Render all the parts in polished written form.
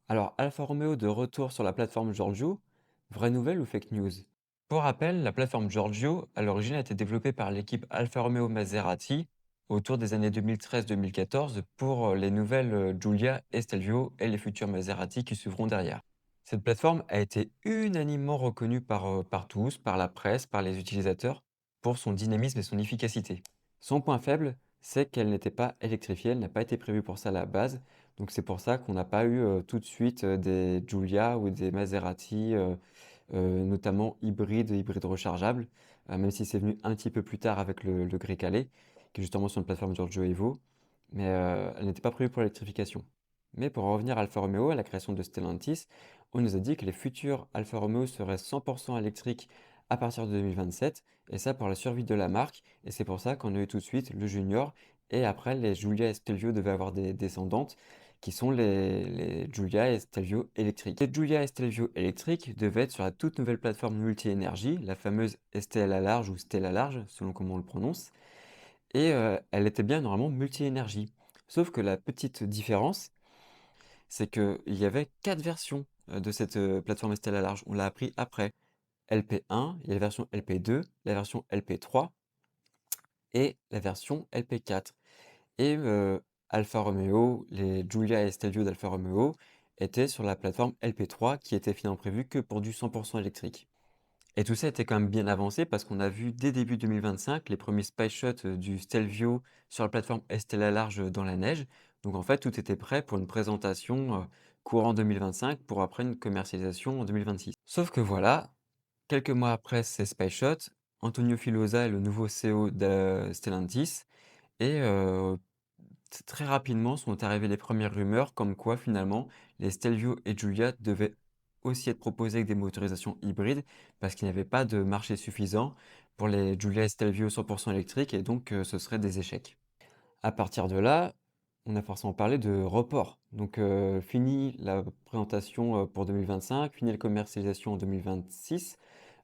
Alors, Alfa Romeo de retour sur la plateforme Giorgio, vraie nouvelle ou fake news? Pour rappel, la plateforme Giorgio, à l'origine, a été développée par l'équipe Alfa Romeo Maserati autour des années 2013-2014 pour les nouvelles Giulia et Stelvio et les futurs Maserati qui suivront derrière. Cette plateforme a été unanimement reconnue par tous, par la presse, par les utilisateurs, pour son dynamisme et son efficacité. Son point faible, c'est qu'elle n'était pas électrifiée, elle n'a pas été prévue pour ça à la base, donc c'est pour ça qu'on n'a pas eu tout de suite des Giulia ou des Maserati, notamment hybrides rechargeables, même si c'est venu un petit peu plus tard avec le Grey Calais, qui est justement sur une plateforme Giorgio Evo, mais elle n'était pas prévue pour l'électrification. Mais pour en revenir à Alfa Romeo, à la création de Stellantis, on nous a dit que les futurs Alfa Romeo seraient 100% électriques à partir de 2027, et ça pour la survie de la marque, et c'est pour ça qu'on a eu tout de suite le Junior, et après les Giulia et Stelvio devaient avoir des descendantes, qui sont les Giulia et Stelvio électriques. Les Giulia et Stelvio électriques devaient être sur la toute nouvelle plateforme multi-énergie, la fameuse STLA large ou Stella large, selon comment on le prononce, et elle était bien normalement multi-énergie. Sauf que la petite différence, c'est qu'il y avait 4 versions de cette plateforme STLA large. On l'a appris après. LP1, il y a la version LP2, la version LP3 et la version LP4. Et Alfa Romeo, les Giulia et Stelvio d'Alfa Romeo étaient sur la plateforme LP3 qui était finalement prévue que pour du 100% électrique. Et tout ça était quand même bien avancé parce qu'on a vu dès début 2025 les premiers spy shots du Stelvio sur la plateforme Estella Large dans la neige. Donc en fait, tout était prêt pour une présentation courant 2025 pour après une commercialisation en 2026. Sauf que voilà, quelques mois après ces spy shots, Antonio Filosa est le nouveau CEO de Stellantis et très rapidement sont arrivées les premières rumeurs comme quoi finalement les Stelvio et Giulia devaient aussi être proposés avec des motorisations hybrides parce qu'il n'y avait pas de marché suffisant pour les Giulia et Stelvio 100% électriques et donc ce serait des échecs. À partir de là, on a forcément parlé de report. Donc fini la présentation pour 2025, fini la commercialisation en 2026.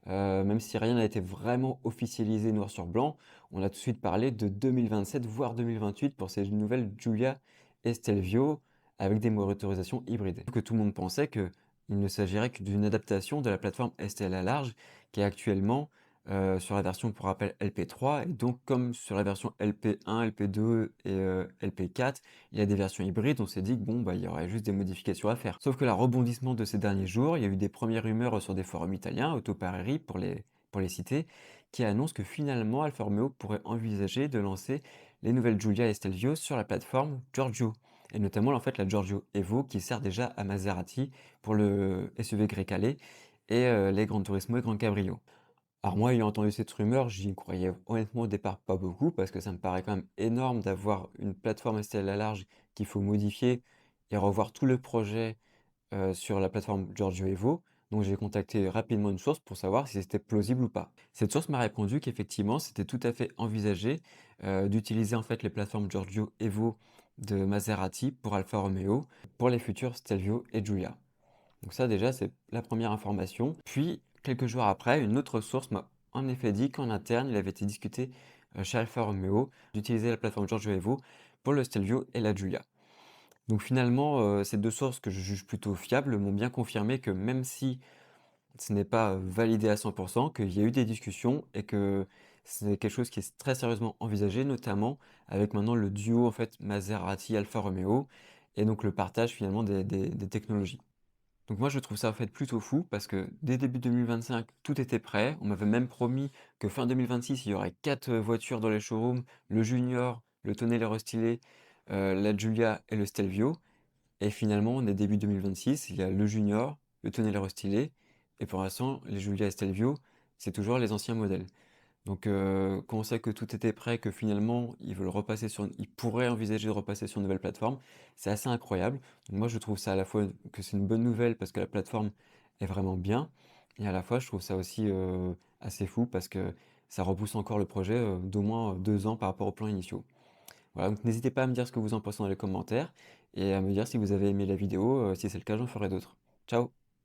Même si rien n'a été vraiment officialisé noir sur blanc, on a tout de suite parlé de 2027, voire 2028 pour ces nouvelles Giulia et Stelvio avec des motorisations hybrides. Que tout le monde pensait qu'il ne s'agirait que d'une adaptation de la plateforme STLA large qui est actuellement sur la version, pour rappel, LP3. Et donc, comme sur la version LP1, LP2 et LP4, il y a des versions hybrides, on s'est dit que bon, bah, il y aurait juste des modifications à faire. Sauf que le rebondissement de ces derniers jours, il y a eu des premières rumeurs sur des forums italiens, Autopareri pour les citer, qui annoncent que finalement Alfa Romeo pourrait envisager de lancer les nouvelles Giulia et Stelvio sur la plateforme Giorgio. Et notamment en fait la Giorgio Evo qui sert déjà à Maserati pour le SUV Grey Calais et les Gran Turismo et Gran Cabrio. Alors moi, ayant entendu cette rumeur, j'y croyais honnêtement au départ pas beaucoup parce que ça me paraît quand même énorme d'avoir une plateforme STL à large qu'il faut modifier et revoir tout le projet sur la plateforme Giorgio Evo. Donc j'ai contacté rapidement une source pour savoir si c'était plausible ou pas. Cette source m'a répondu qu'effectivement c'était tout à fait envisagé d'utiliser en fait les plateformes Giorgio Evo de Maserati pour Alfa Romeo pour les futurs Stelvio et Giulia. Donc ça déjà, c'est la première information. Puis, quelques jours après, une autre source m'a en effet dit qu'en interne, il avait été discuté chez Alfa Romeo d'utiliser la plateforme Giorgio Evo pour le Stelvio et la Giulia. Donc finalement, ces deux sources que je juge plutôt fiables m'ont bien confirmé que même si ce n'est pas validé à 100%, qu'il y a eu des discussions et que c'est quelque chose qui est très sérieusement envisagé, notamment avec maintenant le duo en fait Maserati-Alfa Romeo et donc le partage finalement des technologies. Donc moi je trouve ça en fait plutôt fou parce que dès début 2025 tout était prêt. On m'avait même promis que fin 2026 il y aurait 4 voitures dans les showrooms, le Junior, le Tonelli restylé, la Giulia et le Stelvio. Et finalement on est début 2026, il y a le Junior, le Tonelli restylé et pour l'instant les Giulia et Stelvio c'est toujours les anciens modèles. Donc, quand on sait que tout était prêt, que finalement ils pourraient envisager de repasser sur une nouvelle plateforme, c'est assez incroyable. Donc moi, je trouve ça à la fois que c'est une bonne nouvelle parce que la plateforme est vraiment bien, et à la fois, je trouve ça aussi assez fou parce que ça repousse encore le projet d'au moins 2 ans par rapport aux plans initiaux. Voilà, donc n'hésitez pas à me dire ce que vous en pensez dans les commentaires et à me dire si vous avez aimé la vidéo. Si c'est le cas, j'en ferai d'autres. Ciao!